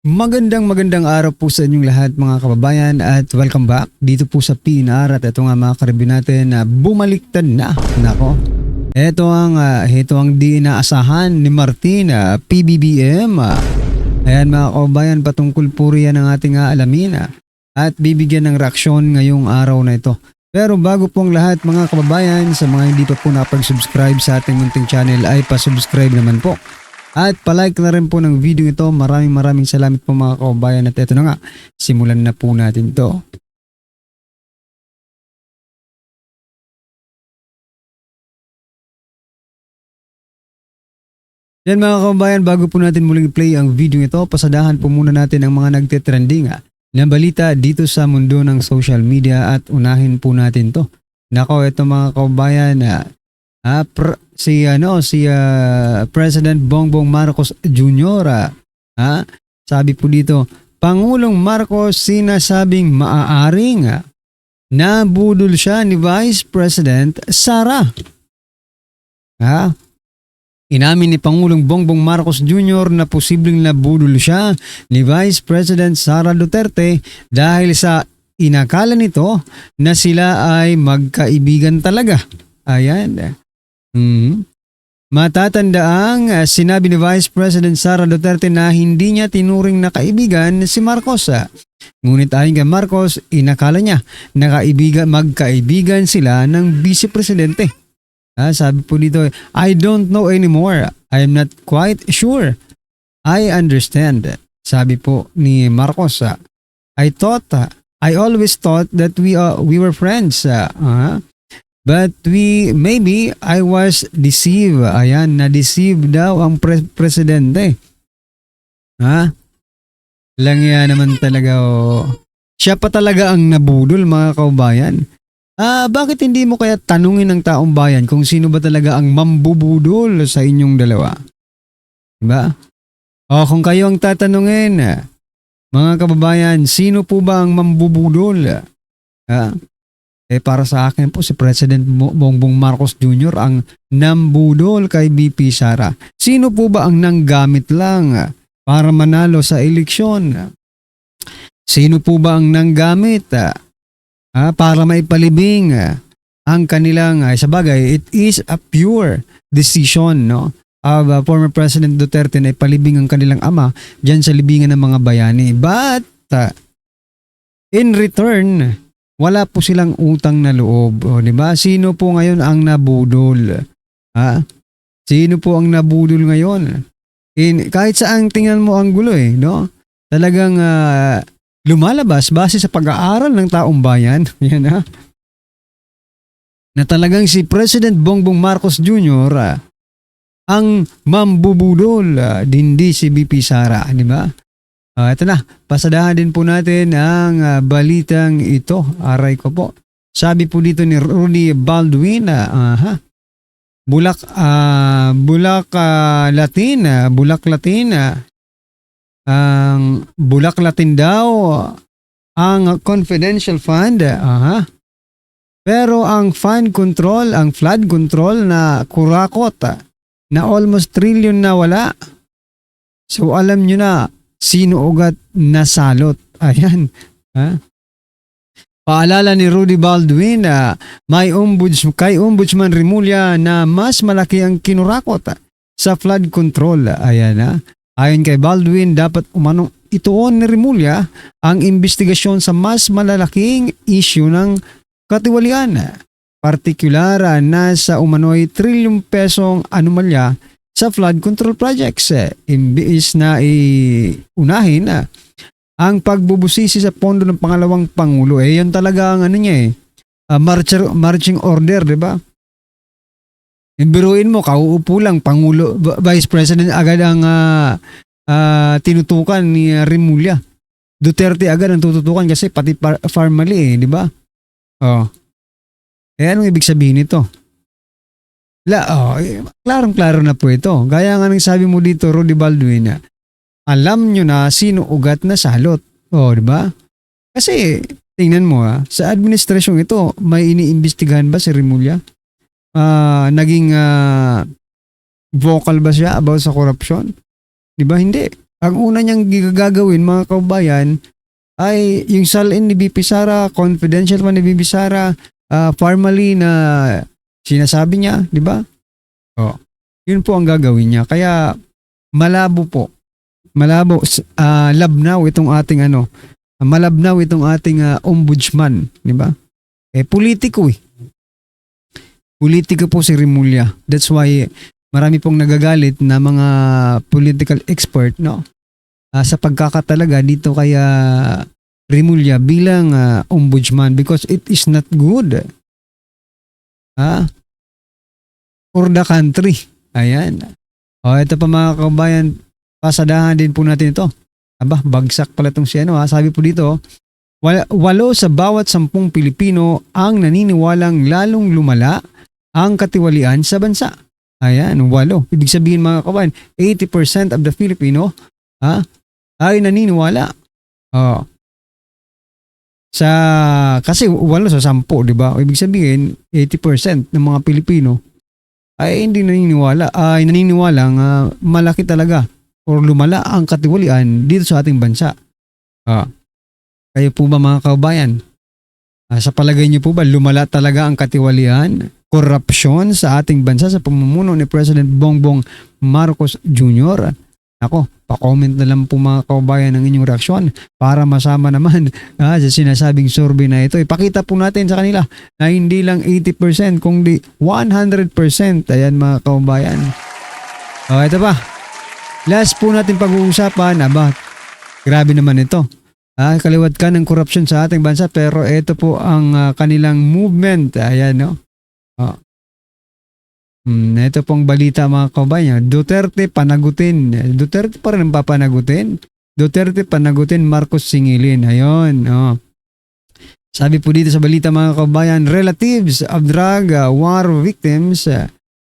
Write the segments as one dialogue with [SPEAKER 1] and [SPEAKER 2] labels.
[SPEAKER 1] Magandang araw po sa inyong lahat mga kababayan at welcome back dito po sa PNR at ito nga mga karibin natin na bumaliktad na. Nako, ito ang di inaasahan ni Martina PBBM. Ayan mga kababayan, patungkol po riyan ang ating alamin at bibigyan ng reaksyon ngayong araw na ito. Pero bago pong lahat mga kababayan, sa mga hindi pa po nakapag-subscribe sa ating munting channel ay pa-subscribe naman po. At palike na rin po ng video ito. Maraming salamat po mga kababayan. At ito na nga, simulan na po natin ito. Yan mga kababayan, bago po natin muling play ang video ito, pasadahan po muna natin ang mga nagtitrending na balita dito sa mundo ng social media at unahin po natin to. Nako, ito mga kababayan, si President Bongbong Marcos Jr. Sabi po dito, Pangulong Marcos sinasabing maaaring nabudol siya ni Vice President Sara. Inamin ni Pangulong Bongbong Marcos Jr. na posibleng nabudol siya ni Vice President Sara Duterte dahil sa inakala nito na sila ay magkaibigan talaga. Ayan. Matatandaang sinabi ni Vice President Sara Duterte na hindi niya tinuring na kaibigan si Marcos. Ngunit ayon kay Marcos, inakala niya na magkaibigan sila ng Vice Presidente. Sabi po dito, I don't know anymore. I am not quite sure. I understand. Sabi po ni Marcos, I always thought that we were friends. But maybe I was deceived. Ayan, na-deceive daw ang presidente. Langya naman talaga. Siya pa talaga ang nabudol mga kaubayan. Bakit hindi mo kaya tanungin ng taong bayan kung sino ba talaga ang mambubudol sa inyong dalawa? Diba? O kung kayo ang tatanungin, mga kababayan, sino po ba ang mambubudol? Para sa akin po si President Bongbong Marcos Jr. ang nambudol kay VP Sara. Sino po ba ang nanggamit lang para manalo sa eleksyon? Sino po ba ang nanggamit para maipalibing ang kanilang, sa bagay, it is a pure decision of former President Duterte na ipalibing ang kanilang ama dyan sa libingan ng mga bayani. But in return, wala po silang utang na loob. O, diba? Sino po ngayon ang nabudol? Sino po ang nabudol ngayon? Kahit saan tingnan mo ang gulo no? Talagang lumalabas base sa pag-aaral ng taong bayan. Yan na talagang si President Bongbong Marcos Jr. Ang mambubudol, hindi si VP Sara. Diba? Ito na, pasadahan din po natin ang balitang ito. Aray ko po. Sabi po dito ni Rudy Baldwin, Bulak Latin daw ang confidential fund. Pero ang flood control na kurakot na almost trillion na wala. So alam nyo na sino ugat nasalot. Ayan. Paalala ni Rudy Baldwin kay Ombudsman Remulla na mas malaki ang kinurakot sa flood control. Ayan. Ayon kay Baldwin, dapat umanong ituon ni Remulla ang investigasyon sa mas malalaking issue ng katiwalian. Partikular na sa umano'y trilyong pesong anomalya sa flood control projects. Imbis na unahin ang pagbubusisi sa pondo ng pangalawang Pangulo. Yan talaga ang marching order, di ba? Biruin mo, kauupo lang, Pangulo, Vice President agad ang tinutukan ni Remulla. Duterte agad ang tututukan kasi pati formally, di ba? Anong ibig sabihin nito? Klarong-klaro na po ito. Gaya nga ng sabi mo dito, Rudy Baldwin, alam nyo na sino ugat na salot. Di ba? Kasi, tingnan mo sa administrasyong ito, may iniimbestigahan ba si Remulla? Naging vocal ba siya about sa corruption? Di ba? Hindi. Ang una niyang gagawin mga kaubayan ay yung salin ni BP Sara, confidential pa ni BP Sara, formally na sinasabi niya, di ba? Oh, yun po ang gagawin niya. Kaya malabo po. Malabo, labnaw itong ating malabnaw itong ating ombudsman, di ba? Politiko eh. Politiko po si Remulla. That's why marami pong nagagalit na mga political expert, no? Sa pagkakatalaga dito kaya Remulla bilang ombudsman because it is not good for the country. Ayan. Ito pa mga kabayan, pasadahan din po natin ito. Bagsak pala itong si sabi po dito, 8 sa bawat 10 Pilipino ang naniniwalang lalong lumala ang katiwalian sa bansa. Ayan, 8. Ibig sabihin mga kabayan, 80% of the Filipino ay naniniwala. Kasi 8 sa 10, di ba? Ibig sabihin, 80% ng mga Pilipino ay hindi naniniwala. Ay naniniwalang malaki talaga o lumala ang katiwalian dito sa ating bansa. Kayo po ba mga kabayan? Sa palagay niyo po ba, lumala talaga ang katiwalian, korupsyon sa ating bansa sa pamumuno ni President Bongbong Marcos Jr.? Ako, pa-comment na lang po mga kabayan ng inyong reaksyon para masama naman sa sinasabing survey na ito. Ipakita po natin sa kanila na hindi lang 80% kundi 100%. Ayan mga kabayan. Ito pa. Last po natin pag-uusapan. Grabe naman ito. Kaliwat ka ng korupsyon sa ating bansa pero ito po ang kanilang movement. Ayan, no? Ito pong balita mga kabayan. Duterte panagutin. Duterte pa rin papanagutin. Duterte panagutin, Marcos singilin. Ayun. Sabi po dito sa balita mga kabayan, relatives of drug war victims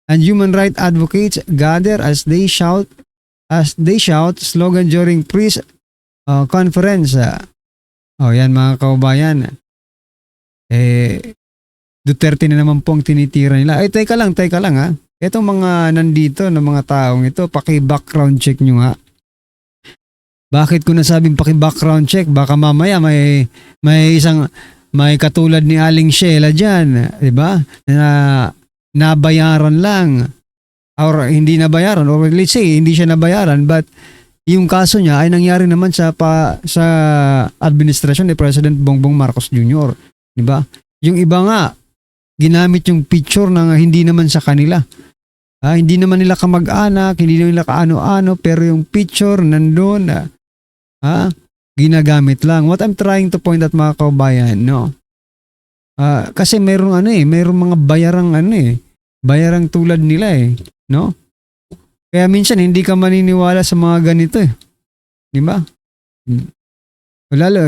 [SPEAKER 1] and human rights advocates gather as they shout slogan during press conference. Yan mga kabayan. Duterte na naman po ang tinitira nila. Teka lang Itong mga nandito na mga taong ito, paki-background check nyo nga. Bakit ko nasabing paki-background check? Baka mamaya may katulad ni Aling Sheila diyan, 'di ba? Na nabayaran lang or hindi nabayaran or let's say hindi siya nabayaran but yung kaso niya ay nangyari naman sa administrasyon ni President Bongbong Marcos Jr., 'di ba? Yung iba nga ginamit yung picture na hindi naman sa kanila. Hindi naman nila kamag-anak, hindi naman nila kaano-ano, pero yung picture nandun, ginagamit lang. What I'm trying to point out mga kaubayan, no? Kasi mayroong mga bayarang tulad nila no? Kaya minsan hindi ka maniniwala sa mga ganito Di ba? Lalo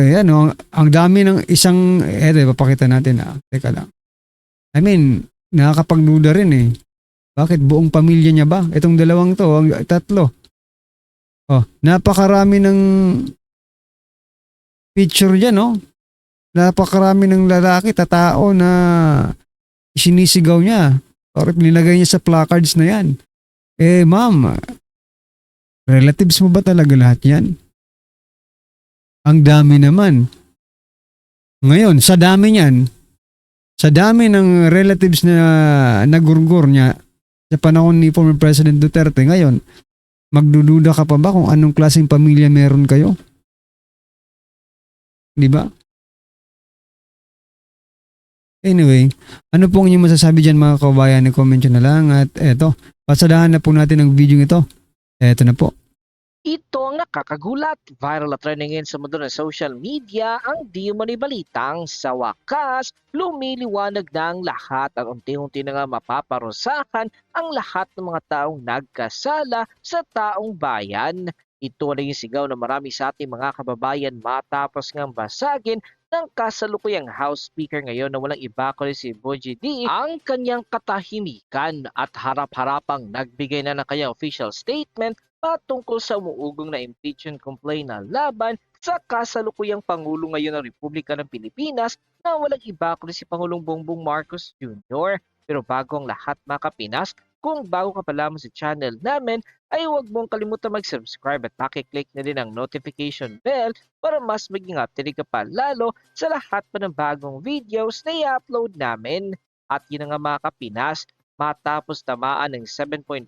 [SPEAKER 1] ang dami ng isang, papakita natin teka lang. I mean, nakakapagduda rin Bakit buong pamilya niya ba? Itong dalawang to, ang tatlo. Napakarami ng picture dyan, no? Napakarami ng lalaki, tatao na sinisigaw niya. Or nilagay niya sa placards na yan. Ma'am, relatives mo ba talaga lahat yan? Ang dami naman. Ngayon, sa dami niyan, sa dami ng relatives na nagurgur niya sa panahon ni former President Duterte, ngayon, magdududa ka pa ba kung anong klaseng pamilya meron kayo? Di ba? Anyway, ano pong inyong masasabi dyan mga kabayan? I-comment nyo na lang at eto, pasadahan na po natin ang video ito. Eto na po.
[SPEAKER 2] Ito ang nakakagulat. Viral at trending sa mundo ng social media ang di umano'y balitang sa wakas lumiliwanag na ang lahat at unti-unti na nga mapaparusahan ang lahat ng mga taong nagkasala sa taong bayan. Ito na yung sigaw na marami sa ating mga kababayan matapos ngang basagin ng kasalukuyang House Speaker ngayon na walang iba kundi si Bogie D ang kanyang katahimikan at harap-harapang nagbigay na ng kanyang official statement patungkol sa umuugong na impeachment complaint na laban sa kasalukuyang Pangulo ngayon ng Republika ng Pilipinas na walang iba kundi si Pangulong Bongbong Marcos Jr. Pero bago ang lahat mga Kapinas, Kung bago ka pa lamang sa channel namin, ay huwag mong kalimutan mag-subscribe at pakiclick na din ang notification bell para mas maging updated ka pa lalo sa lahat pa ng bagong videos na i-upload namin. At yun na nga mga kapinas, matapos tamaan ng 7.4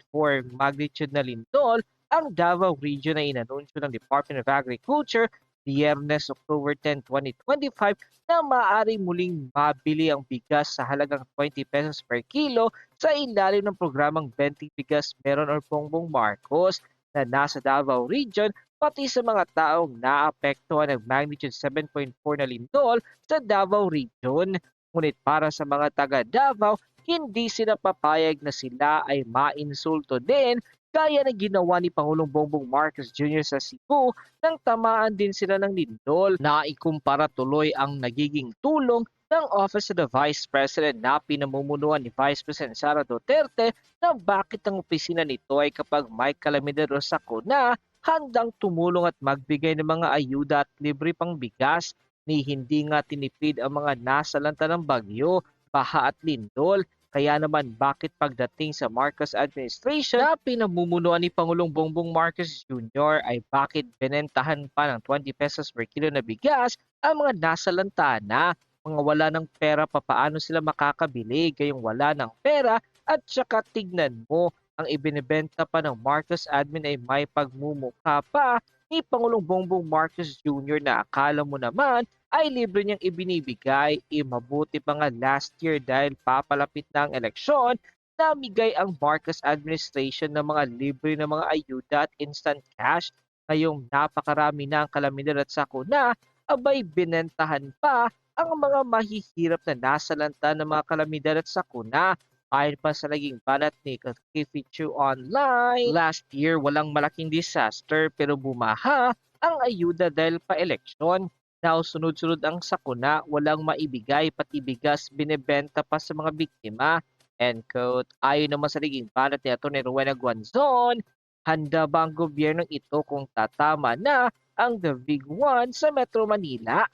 [SPEAKER 2] magnitude na lindol, ang Davao Region ay inanunsyo ng Department of Agriculture Biyernes, October 10, 2025 na maaari muling mabili ang bigas sa halagang 20 pesos per kilo sa ilalim ng programang 20 Bigas Meron or Bongbong Marcos na nasa Davao Region pati sa mga taong naapektuhan ng magnitude 7.4 na lindol sa Davao Region. Ngunit para sa mga taga Davao, hindi sila papayag na sila ay mainsulto din gaya ng ginawa ni Pangulong Bongbong Marcos Jr. sa Cebu nang tamaan din sila ng lindol. Naikumpara tuloy ang nagiging tulong ng Office of the Vice President na pinamumunuan ni Vice President Sara Duterte na bakit ang opisina nito ay kapag may kalamidad o sakuna, handang tumulong at magbigay ng mga ayuda at libre pang bigas ni hindi nga tinipid ang mga nasalanta ng bagyo, baha at lindol. Kaya naman bakit pagdating sa Marcos administration na pinamumunuan ni Pangulong Bongbong Marcos Jr. ay bakit binentahan pa ng 20 pesos per kilo na bigas ang mga nasa lantana, mga wala ng pera papaano sila makakabili gayong wala ng pera at saka tignan mo ang ibinebenta pa ng Marcos admin ay may pagmumukha pa ni Pangulong Bongbong Marcos Jr. na akala mo naman ay libre niyang ibinibigay, mabuti pa nga last year dahil papalapit na ang eleksyon, namigay ang Marcos administration ng mga libre na mga ayuda at instant cash. Ngayong napakarami na ang kalamidad at sakuna, abay binentahan pa ang mga mahihirap na nasalanta ng mga kalamidad at sakuna. Ayon pa sa naging balat ni Kifichu Online, last year walang malaking disaster pero bumaha ang ayuda dahil pa eleksyon. Now, sunod-sunod ang sakuna, walang maibigay, pati bigas binebenta pa sa mga biktima. End quote. Ayon naman sa naging balat ni Atty. Rowena Guanzon, handa ba ang gobyernong ito kung tatama na ang The Big One sa Metro Manila?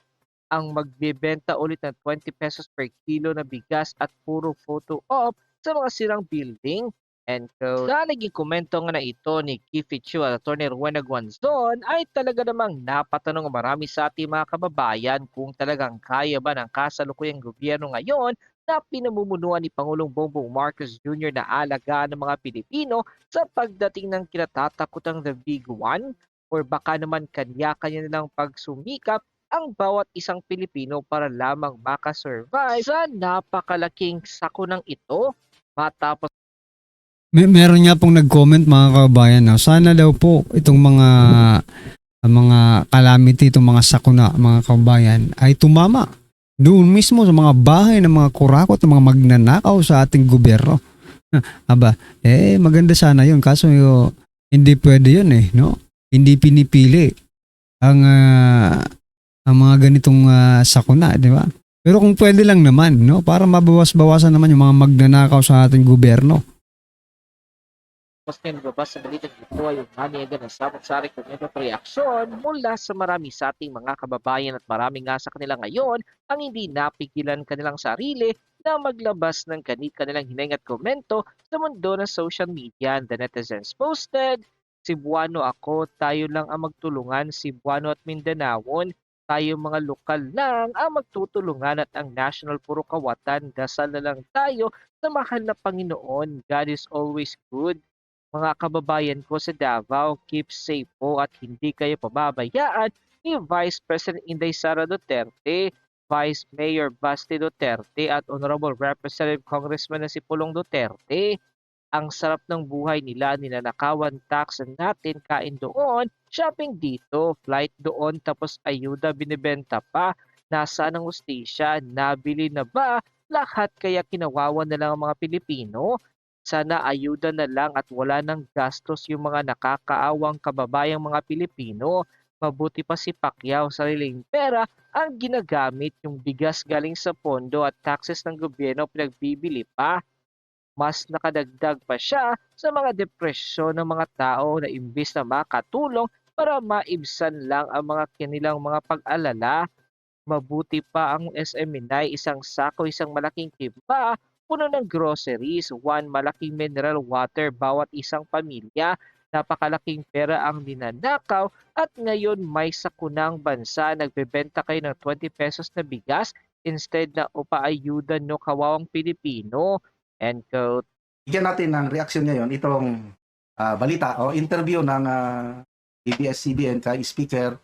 [SPEAKER 2] Ang magbebenta ulit ng 20 pesos per kilo na bigas at puro photo op sa mga sirang building. And so, sa naging komento nga na ito ni Kifichu at Atty. Rowena Guanzon ay talaga namang napatanong marami sa ating mga kababayan kung talagang kaya ba ng kasalukuyang gobyerno ngayon na pinamumunuan ni Pangulong Bongbong Marcos Jr. na alagaan ng mga Pilipino sa pagdating ng kinatatakutang The Big One or baka naman kanya-kanya nilang pagsumikap ang bawat isang Pilipino para lamang makasurvive sa napakalaking sakunang ito matapos
[SPEAKER 1] Meron nga pong nag-comment mga kababayan na sana daw po itong mga calamity, itong mga sakuna mga kababayan ay tumama doon mismo sa mga bahay ng mga kurakot, ng mga magnanakaw sa ating gobyerno. Aba, maganda sana yun kaso hindi pwede yun no? Hindi pinipili ang mga ganitong sakuna, di ba? Pero kung pwede lang naman, no? Para mabawas-bawasan naman yung mga magnanakaw sa ating gobyerno.
[SPEAKER 2] mas may nababas sa balitang ito ay yung naniyaga ng samot-sari komento at reaksyon mula sa marami sa ating mga kababayan at marami nga sa kanila ngayon ang hindi napigilan kanilang sarili na maglabas ng kanilang hininga at komento sa mundo ng social media. The netizens posted, Cebuano ako, tayo lang ang magtulungan, Cebuano at Mindanaon, tayo mga lokal lang ang magtutulungan at ang national puro kawatan, dasal na lang tayo sa mahal na Panginoon, God is always good. Mga kababayan ko sa Davao, keep safe po at hindi kayo pababayaan ni Vice President Inday Sara Duterte, Vice Mayor Basti Duterte at Honorable Representative Congressman na si Pulong Duterte. Ang sarap ng buhay nila, ninanakawan tax natin, kain doon, shopping dito, flight doon, tapos ayuda binibenta pa. Nasaan ang ustisya? Nabili na ba? Lahat kaya kinawawan na lang ang mga Pilipino? Sana ayuda na lang at wala nang gastos yung mga nakakaawang kababayang mga Pilipino. Mabuti pa si Pacquiao, sariling pera ang ginagamit, yung bigas galing sa pondo at taxes ng gobyerno pinagbibili pa. Mas nakadagdag pa siya sa mga depresyon ng mga tao na imbis na makatulong para maibsan lang ang mga kanilang mga pag-alala. Mabuti pa ang SM Inay, isang sako, isang malaking timba, puno ng groceries, malaking mineral water bawat isang pamilya, napakalaking pera ang ninanakaw at ngayon may sakunang bansa nagbebenta kayo ng 20 pesos na bigas instead na upaayudan no kawawang Pilipino. End quote.
[SPEAKER 3] Bigyan natin ng reaksyon ngayon itong balita o interview ng ABS-CBN kay Speaker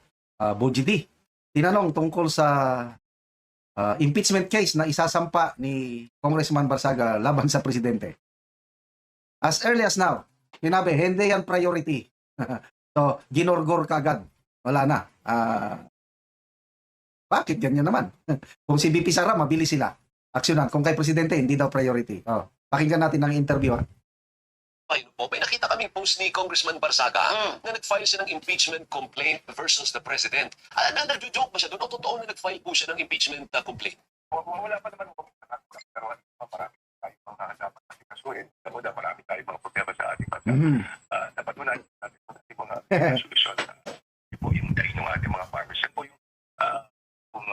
[SPEAKER 3] Bogie D. Tinanong tungkol sa impeachment case na isasampa ni Congressman Barsaga laban sa presidente. As early as now, sinabi, hindi yan priority. So, ginorgor ka agad. Wala na. Bakit ganyan naman? Kung si BP Sara, mabilis sila. Aksyonan. Kung kay presidente, hindi daw priority. Pakinggan natin ang interview.
[SPEAKER 4] Ayun po, may nakita kaming post ni Congressman Barsaga na nag-file siya ng impeachment complaint versus the president. Nag-joke ba siya doon o totoo na nag-file po siya ng impeachment complaint?
[SPEAKER 5] Wala pa naman kung pero marami tayong mga dapat natin kasuhin. Una, marami tayong mga problema sa ating bansa. Dapat muna natin mga solusyon. Yun po yung dahin ng ating mga farmers. Yan po yung kung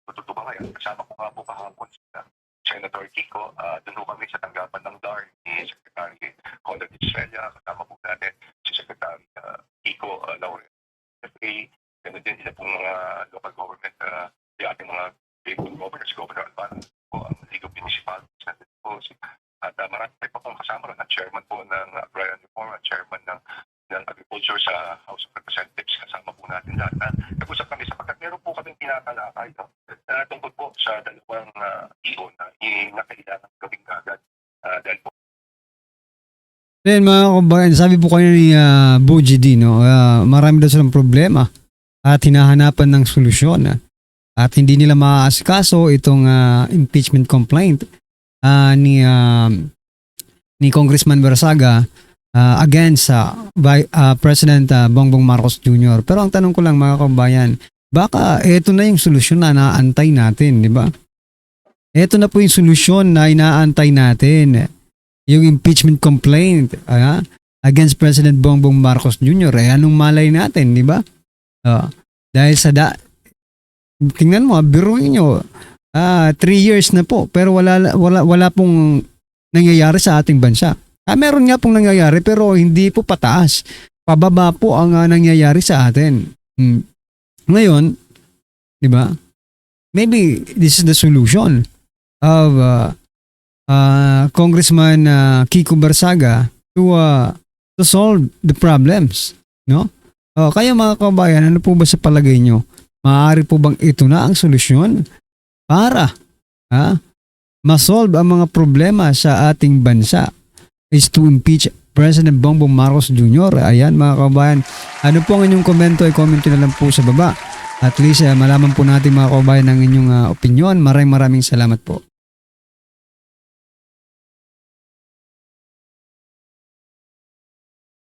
[SPEAKER 5] natutuwa ngayon. Kasama ko nga po kahapon sa Senator Kiko. Doon po kami sa tanggapan ng DAR ni Secretary Conrad Estrella. Kasama po natin si Secretary Kiko Laurel. Ganoon din sila pong mga local government, yung ating mga governors, Governor Alvaro po, ang League of Municipalities natin po. At marami tayo pa pong kasama ron, at chairman po ng Agrarian Reform, at chairman ng Agriculture sa House of Representatives. Kasama po natin lahat na nag-usap kami sapagkat meron po kaming tinatalakay tungkol po sa dalawang EO na nakailangan gawing agad dahil po
[SPEAKER 1] Then mga kabayan, sabi po kayo ni Bogie D, no? Marami daw silang problema at hinahanapan ng solusyon. At hindi nila maaasikaso itong impeachment complaint ni Congressman Barsaga against President Bongbong Marcos Jr. Pero ang tanong ko lang mga kabayan, baka ito na yung solusyon na inaantay natin, di ba? Ito na po yung solusyon na inaantay natin. Yung impeachment complaint against President Bongbong Marcos Jr. Anong malay natin, di ba? Dahil sa tingnan mo, biruin nyo, 3 years na po, pero wala pong nangyayari sa ating bansa. Meron nga pong nangyayari, pero hindi po pataas. Pababa po ang nangyayari sa atin. Ngayon, di ba? Maybe this is the solution of Congressman Kiko Barsaga to solve the problems, no? Kaya mga kabayan, ano po ba sa palagay nyo? Maaari po bang ito na ang solusyon para ma-solve ang mga problema sa ating bansa is to impeach President Bongbong Marcos Jr. Ayan mga kabayan, ano po ang inyong komento? I-comment nyo na lang po sa baba. At least malaman po natin mga kabayan ang inyong opinion. Maraming salamat po.